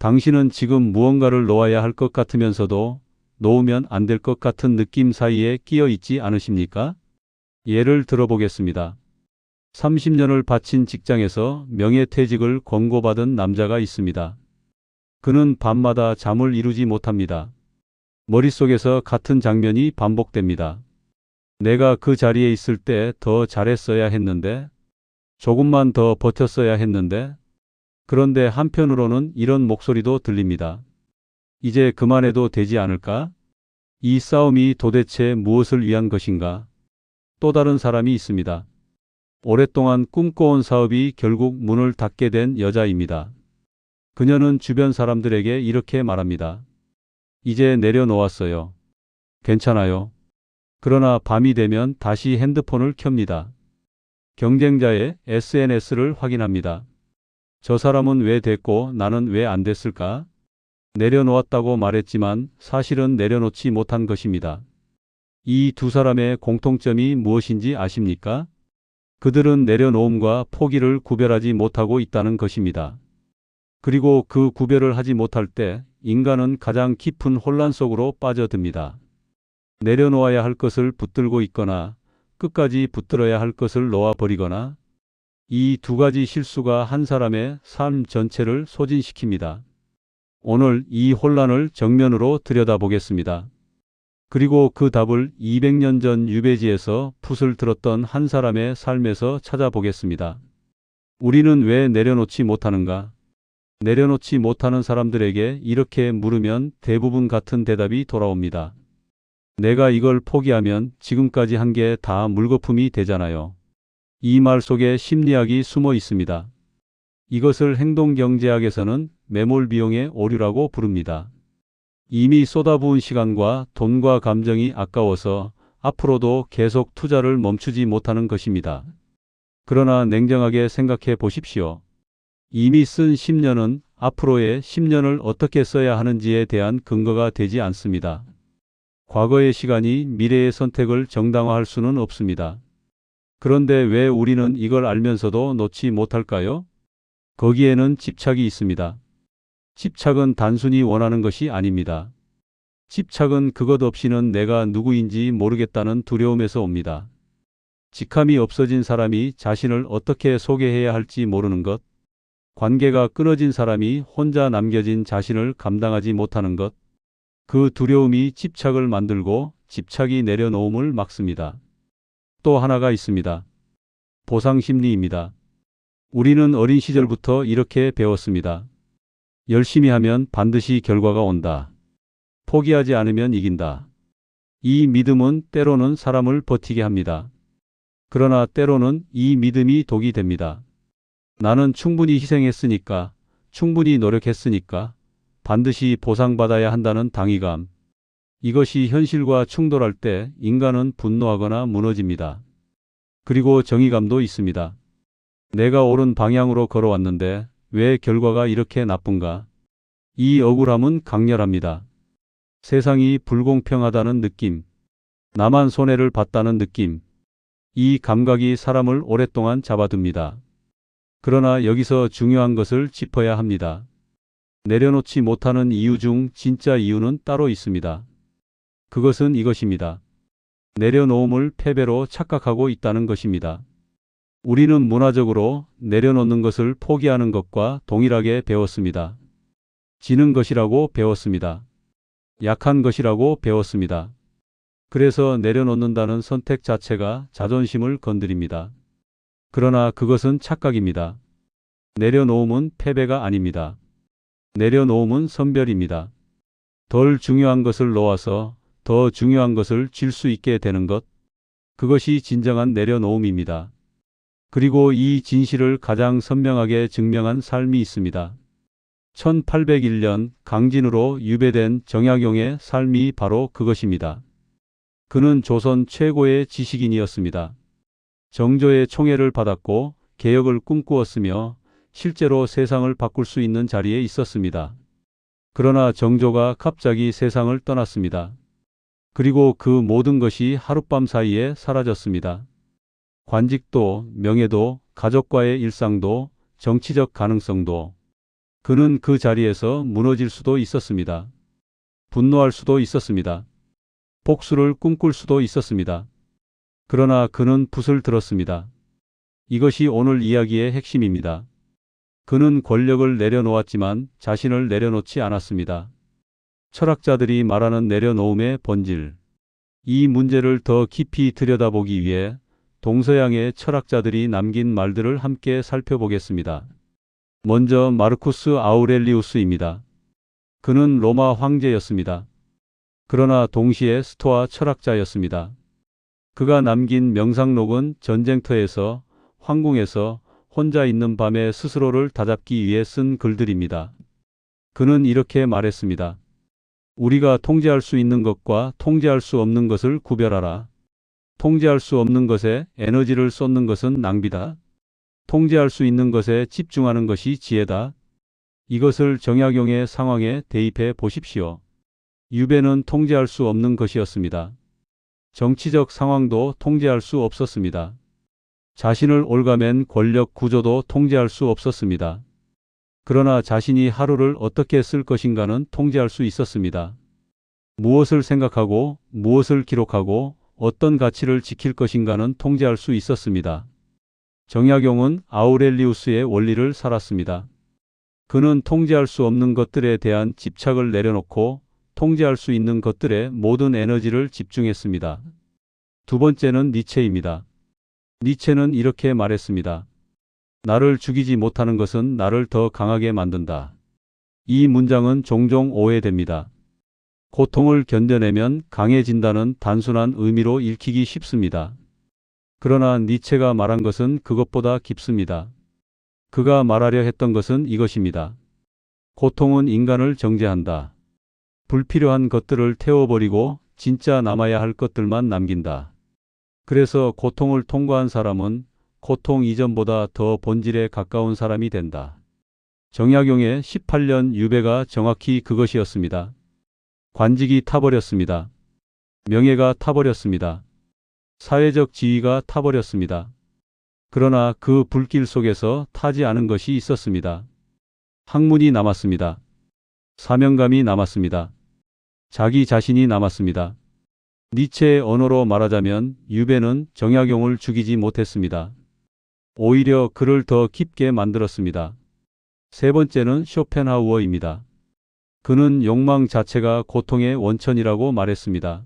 당신은 지금 무언가를 놓아야 할 것 같으면서도 놓으면 안 될 것 같은 느낌 사이에 끼어 있지 않으십니까? 예를 들어보겠습니다. 30년을 바친 직장에서 명예퇴직을 권고받은 남자가 있습니다. 그는 밤마다 잠을 이루지 못합니다. 머릿속에서 같은 장면이 반복됩니다. 내가 그 자리에 있을 때 더 잘했어야 했는데, 조금만 더 버텼어야 했는데, 그런데 한편으로는 이런 목소리도 들립니다. 이제 그만해도 되지 않을까? 이 싸움이 도대체 무엇을 위한 것인가? 또 다른 사람이 있습니다. 오랫동안 꿈꿔온 사업이 결국 문을 닫게 된 여자입니다. 그녀는 주변 사람들에게 이렇게 말합니다. 이제 내려놓았어요. 괜찮아요. 그러나 밤이 되면 다시 핸드폰을 켭니다. 경쟁자의 SNS를 확인합니다. 저 사람은 왜 됐고 나는 왜 안 됐을까? 내려놓았다고 말했지만 사실은 내려놓지 못한 것입니다. 이 두 사람의 공통점이 무엇인지 아십니까? 그들은 내려놓음과 포기를 구별하지 못하고 있다는 것입니다. 그리고 그 구별을 하지 못할 때 인간은 가장 깊은 혼란 속으로 빠져듭니다. 내려놓아야 할 것을 붙들고 있거나 끝까지 붙들어야 할 것을 놓아버리거나 이 두 가지 실수가 한 사람의 삶 전체를 소진시킵니다. 오늘 이 혼란을 정면으로 들여다보겠습니다. 그리고 그 답을 200년 전 유배지에서 붓을 들었던 한 사람의 삶에서 찾아보겠습니다. 우리는 왜 내려놓지 못하는가? 내려놓지 못하는 사람들에게 이렇게 물으면 대부분 같은 대답이 돌아옵니다. 내가 이걸 포기하면 지금까지 한 게 다 물거품이 되잖아요. 이 말 속에 심리학이 숨어 있습니다. 이것을 행동경제학에서는 매몰 비용의 오류라고 부릅니다. 이미 쏟아부은 시간과 돈과 감정이 아까워서 앞으로도 계속 투자를 멈추지 못하는 것입니다. 그러나 냉정하게 생각해 보십시오. 이미 쓴 10년은 앞으로의 10년을 어떻게 써야 하는지에 대한 근거가 되지 않습니다. 과거의 시간이 미래의 선택을 정당화할 수는 없습니다. 그런데 왜 우리는 이걸 알면서도 놓지 못할까요? 거기에는 집착이 있습니다. 집착은 단순히 원하는 것이 아닙니다. 집착은 그것 없이는 내가 누구인지 모르겠다는 두려움에서 옵니다. 직함이 없어진 사람이 자신을 어떻게 소개해야 할지 모르는 것, 관계가 끊어진 사람이 혼자 남겨진 자신을 감당하지 못하는 것, 그 두려움이 집착을 만들고 집착이 내려놓음을 막습니다. 또 하나가 있습니다. 보상심리입니다. 우리는 어린 시절부터 이렇게 배웠습니다. 열심히 하면 반드시 결과가 온다. 포기하지 않으면 이긴다. 이 믿음은 때로는 사람을 버티게 합니다. 그러나 때로는 이 믿음이 독이 됩니다. 나는 충분히 희생했으니까, 충분히 노력했으니까, 반드시 보상받아야 한다는 당위감. 이것이 현실과 충돌할 때 인간은 분노하거나 무너집니다. 그리고 정의감도 있습니다. 내가 옳은 방향으로 걸어왔는데 왜 결과가 이렇게 나쁜가? 이 억울함은 강렬합니다. 세상이 불공평하다는 느낌, 나만 손해를 봤다는 느낌. 이 감각이 사람을 오랫동안 잡아둡니다. 그러나 여기서 중요한 것을 짚어야 합니다. 내려놓지 못하는 이유 중 진짜 이유는 따로 있습니다. 그것은 이것입니다. 내려놓음을 패배로 착각하고 있다는 것입니다. 우리는 문화적으로 내려놓는 것을 포기하는 것과 동일하게 배웠습니다. 지는 것이라고 배웠습니다. 약한 것이라고 배웠습니다. 그래서 내려놓는다는 선택 자체가 자존심을 건드립니다. 그러나 그것은 착각입니다. 내려놓음은 패배가 아닙니다. 내려놓음은 선별입니다. 덜 중요한 것을 놓아서 더 중요한 것을 쥘 수 있게 되는 것, 그것이 진정한 내려놓음입니다. 그리고 이 진실을 가장 선명하게 증명한 삶이 있습니다. 1801년 강진으로 유배된 정약용의 삶이 바로 그것입니다. 그는 조선 최고의 지식인이었습니다. 정조의 총애를 받았고 개혁을 꿈꾸었으며 실제로 세상을 바꿀 수 있는 자리에 있었습니다. 그러나 정조가 갑자기 세상을 떠났습니다. 그리고 그 모든 것이 하룻밤 사이에 사라졌습니다. 관직도, 명예도, 가족과의 일상도, 정치적 가능성도. 그는 그 자리에서 무너질 수도 있었습니다. 분노할 수도 있었습니다. 복수를 꿈꿀 수도 있었습니다. 그러나 그는 붓을 들었습니다. 이것이 오늘 이야기의 핵심입니다. 그는 권력을 내려놓았지만 자신을 내려놓지 않았습니다. 철학자들이 말하는 내려놓음의 본질. 이 문제를 더 깊이 들여다보기 위해 동서양의 철학자들이 남긴 말들을 함께 살펴보겠습니다. 먼저 마르쿠스 아우렐리우스입니다. 그는 로마 황제였습니다. 그러나 동시에 스토아 철학자였습니다. 그가 남긴 명상록은 전쟁터에서, 황궁에서 혼자 있는 밤에 스스로를 다잡기 위해 쓴 글들입니다. 그는 이렇게 말했습니다. 우리가 통제할 수 있는 것과 통제할 수 없는 것을 구별하라. 통제할 수 없는 것에 에너지를 쏟는 것은 낭비다. 통제할 수 있는 것에 집중하는 것이 지혜다. 이것을 정약용의 상황에 대입해 보십시오. 유배는 통제할 수 없는 것이었습니다. 정치적 상황도 통제할 수 없었습니다. 자신을 올가맨 권력 구조도 통제할 수 없었습니다. 그러나 자신이 하루를 어떻게 쓸 것인가는 통제할 수 있었습니다. 무엇을 생각하고 무엇을 기록하고 어떤 가치를 지킬 것인가는 통제할 수 있었습니다. 정약용은 아우렐리우스의 원리를 살았습니다. 그는 통제할 수 없는 것들에 대한 집착을 내려놓고 통제할 수 있는 것들에 모든 에너지를 집중했습니다. 두 번째는 니체입니다. 니체는 이렇게 말했습니다. 나를 죽이지 못하는 것은 나를 더 강하게 만든다. 이 문장은 종종 오해됩니다. 고통을 견뎌내면 강해진다는 단순한 의미로 읽히기 쉽습니다. 그러나 니체가 말한 것은 그것보다 깊습니다. 그가 말하려 했던 것은 이것입니다. 고통은 인간을 정죄한다. 불필요한 것들을 태워버리고 진짜 남아야 할 것들만 남긴다. 그래서 고통을 통과한 사람은 고통 이전보다 더 본질에 가까운 사람이 된다. 정약용의 18년 유배가 정확히 그것이었습니다. 관직이 타버렸습니다. 명예가 타버렸습니다. 사회적 지위가 타버렸습니다. 그러나 그 불길 속에서 타지 않은 것이 있었습니다. 학문이 남았습니다. 사명감이 남았습니다. 자기 자신이 남았습니다. 니체의 언어로 말하자면 유배는 정약용을 죽이지 못했습니다. 오히려 그를 더 깊게 만들었습니다. 세 번째는 쇼펜하우어입니다. 그는 욕망 자체가 고통의 원천이라고 말했습니다.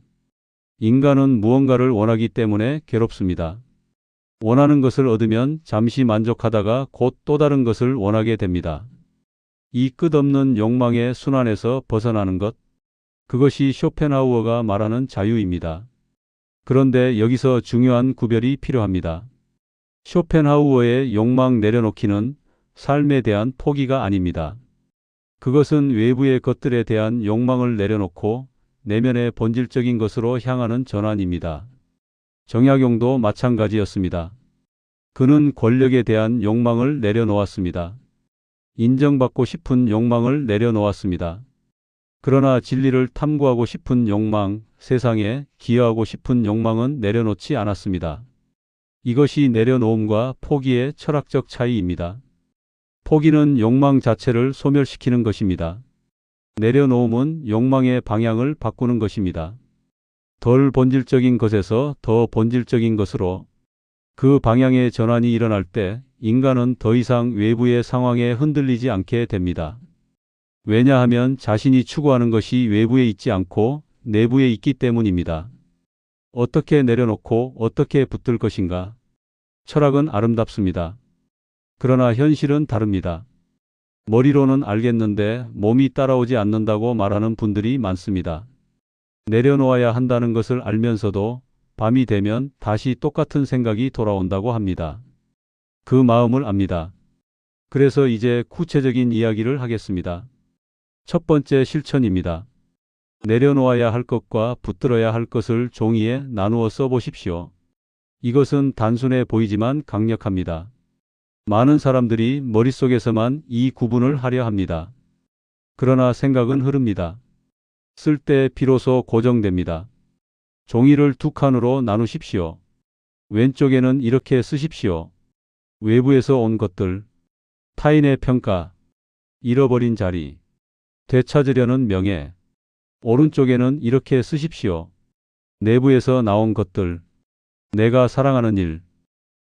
인간은 무언가를 원하기 때문에 괴롭습니다. 원하는 것을 얻으면 잠시 만족하다가 곧 또 다른 것을 원하게 됩니다. 이 끝없는 욕망의 순환에서 벗어나는 것, 그것이 쇼펜하우어가 말하는 자유입니다. 그런데 여기서 중요한 구별이 필요합니다. 쇼펜하우어의 욕망 내려놓기는 삶에 대한 포기가 아닙니다. 그것은 외부의 것들에 대한 욕망을 내려놓고 내면의 본질적인 것으로 향하는 전환입니다. 정약용도 마찬가지였습니다. 그는 권력에 대한 욕망을 내려놓았습니다. 인정받고 싶은 욕망을 내려놓았습니다. 그러나 진리를 탐구하고 싶은 욕망, 세상에 기여하고 싶은 욕망은 내려놓지 않았습니다. 이것이 내려놓음과 포기의 철학적 차이입니다. 포기는 욕망 자체를 소멸시키는 것입니다. 내려놓음은 욕망의 방향을 바꾸는 것입니다. 덜 본질적인 것에서 더 본질적인 것으로 그 방향의 전환이 일어날 때 인간은 더 이상 외부의 상황에 흔들리지 않게 됩니다. 왜냐하면 자신이 추구하는 것이 외부에 있지 않고 내부에 있기 때문입니다. 어떻게 내려놓고 어떻게 붙들 것인가? 철학은 아름답습니다. 그러나 현실은 다릅니다. 머리로는 알겠는데 몸이 따라오지 않는다고 말하는 분들이 많습니다. 내려놓아야 한다는 것을 알면서도 밤이 되면 다시 똑같은 생각이 돌아온다고 합니다. 그 마음을 압니다. 그래서 이제 구체적인 이야기를 하겠습니다. 첫 번째 실천입니다. 내려놓아야 할 것과 붙들어야 할 것을 종이에 나누어 써보십시오. 이것은 단순해 보이지만 강력합니다. 많은 사람들이 머릿속에서만 이 구분을 하려 합니다. 그러나 생각은 흐릅니다. 쓸 때 비로소 고정됩니다. 종이를 두 칸으로 나누십시오. 왼쪽에는 이렇게 쓰십시오. 외부에서 온 것들, 타인의 평가, 잃어버린 자리, 되찾으려는 명예. 오른쪽에는 이렇게 쓰십시오. 내부에서 나온 것들, 내가 사랑하는 일,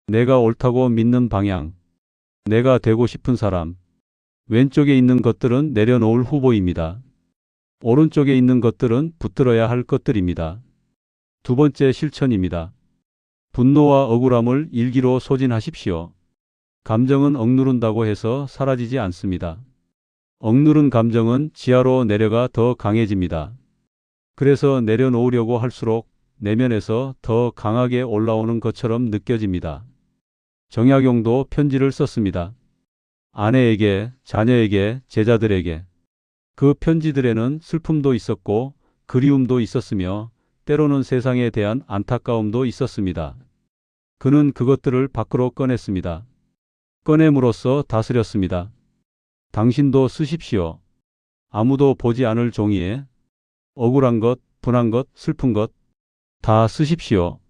내가 옳다고 믿는 방향, 내가 되고 싶은 사람. 왼쪽에 있는 것들은 내려놓을 후보입니다. 오른쪽에 있는 것들은 붙들어야 할 것들입니다. 두 번째 실천입니다. 분노와 억울함을 일기로 소진하십시오. 감정은 억누른다고 해서 사라지지 않습니다. 억누른 감정은 지하로 내려가 더 강해집니다. 그래서 내려놓으려고 할수록 내면에서 더 강하게 올라오는 것처럼 느껴집니다. 정약용도 편지를 썼습니다. 아내에게, 자녀에게, 제자들에게. 그 편지들에는 슬픔도 있었고 그리움도 있었으며 때로는 세상에 대한 안타까움도 있었습니다. 그는 그것들을 밖으로 꺼냈습니다. 꺼냄으로써 다스렸습니다. 당신도 쓰십시오. 아무도 보지 않을 종이에 억울한 것, 분한 것, 슬픈 것 다 쓰십시오.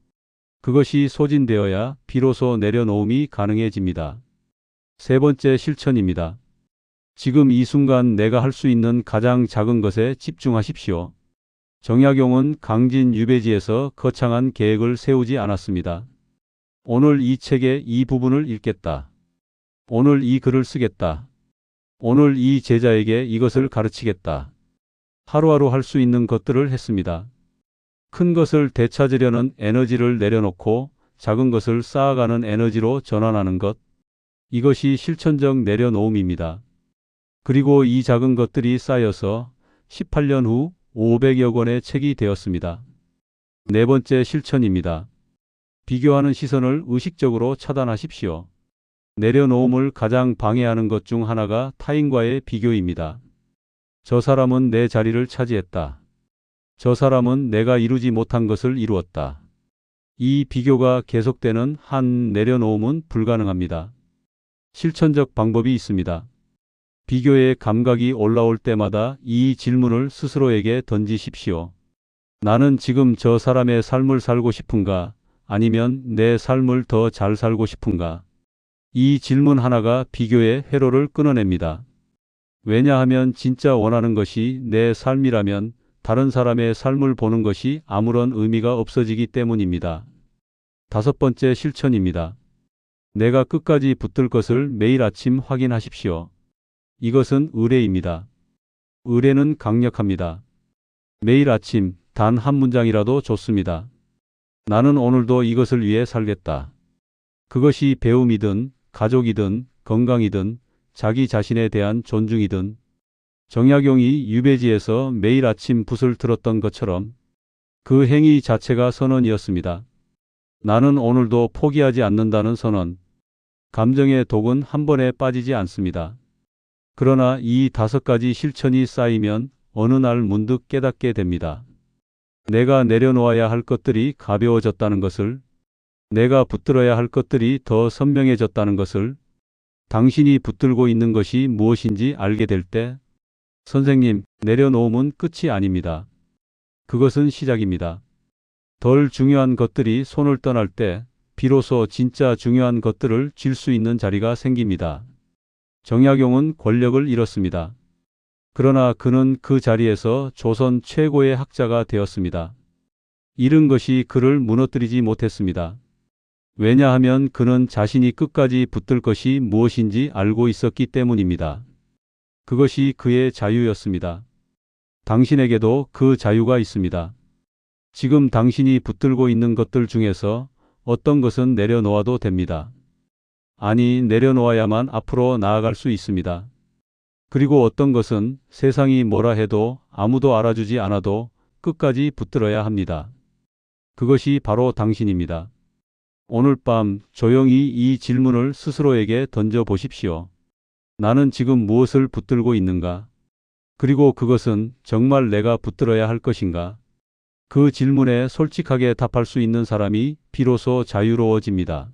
그것이 소진되어야 비로소 내려놓음이 가능해집니다. 세 번째 실천입니다. 지금 이 순간 내가 할 수 있는 가장 작은 것에 집중하십시오. 정약용은 강진 유배지에서 거창한 계획을 세우지 않았습니다. 오늘 이 책의 이 부분을 읽겠다. 오늘 이 글을 쓰겠다. 오늘 이 제자에게 이것을 가르치겠다. 하루하루 할 수 있는 것들을 했습니다. 큰 것을 되찾으려는 에너지를 내려놓고 작은 것을 쌓아가는 에너지로 전환하는 것. 이것이 실천적 내려놓음입니다. 그리고 이 작은 것들이 쌓여서 18년 후 500여 권의 책이 되었습니다. 네 번째 실천입니다. 비교하는 시선을 의식적으로 차단하십시오. 내려놓음을 가장 방해하는 것 중 하나가 타인과의 비교입니다. 저 사람은 내 자리를 차지했다. 저 사람은 내가 이루지 못한 것을 이루었다. 이 비교가 계속되는 한 내려놓음은 불가능합니다. 실천적 방법이 있습니다. 비교의 감각이 올라올 때마다 이 질문을 스스로에게 던지십시오. 나는 지금 저 사람의 삶을 살고 싶은가? 아니면 내 삶을 더 잘 살고 싶은가? 이 질문 하나가 비교의 회로를 끊어냅니다. 왜냐하면 진짜 원하는 것이 내 삶이라면 다른 사람의 삶을 보는 것이 아무런 의미가 없어지기 때문입니다. 다섯 번째 실천입니다. 내가 끝까지 붙들 것을 매일 아침 확인하십시오. 이것은 의뢰입니다. 의뢰는 강력합니다. 매일 아침 단 한 문장이라도 좋습니다. 나는 오늘도 이것을 위해 살겠다. 그것이 배움이든 가족이든 건강이든 자기 자신에 대한 존중이든 정약용이 유배지에서 매일 아침 붓을 들었던 것처럼 그 행위 자체가 선언이었습니다. 나는 오늘도 포기하지 않는다는 선언. 감정의 독은 한 번에 빠지지 않습니다. 그러나 이 5가지 실천이 쌓이면 어느 날 문득 깨닫게 됩니다. 내가 내려놓아야 할 것들이 가벼워졌다는 것을, 내가 붙들어야 할 것들이 더 선명해졌다는 것을, 당신이 붙들고 있는 것이 무엇인지 알게 될 때, 선생님, 내려놓음은 끝이 아닙니다. 그것은 시작입니다. 덜 중요한 것들이 손을 떠날 때 비로소 진짜 중요한 것들을 쥘 수 있는 자리가 생깁니다. 정약용은 권력을 잃었습니다. 그러나 그는 그 자리에서 조선 최고의 학자가 되었습니다. 잃은 것이 그를 무너뜨리지 못했습니다. 왜냐하면 그는 자신이 끝까지 붙들 것이 무엇인지 알고 있었기 때문입니다. 그것이 그의 자유였습니다. 당신에게도 그 자유가 있습니다. 지금 당신이 붙들고 있는 것들 중에서 어떤 것은 내려놓아도 됩니다. 아니, 내려놓아야만 앞으로 나아갈 수 있습니다. 그리고 어떤 것은 세상이 뭐라 해도 아무도 알아주지 않아도 끝까지 붙들어야 합니다. 그것이 바로 당신입니다. 오늘 밤 조용히 이 질문을 스스로에게 던져 보십시오. 나는 지금 무엇을 붙들고 있는가? 그리고 그것은 정말 내가 붙들어야 할 것인가? 그 질문에 솔직하게 답할 수 있는 사람이 비로소 자유로워집니다.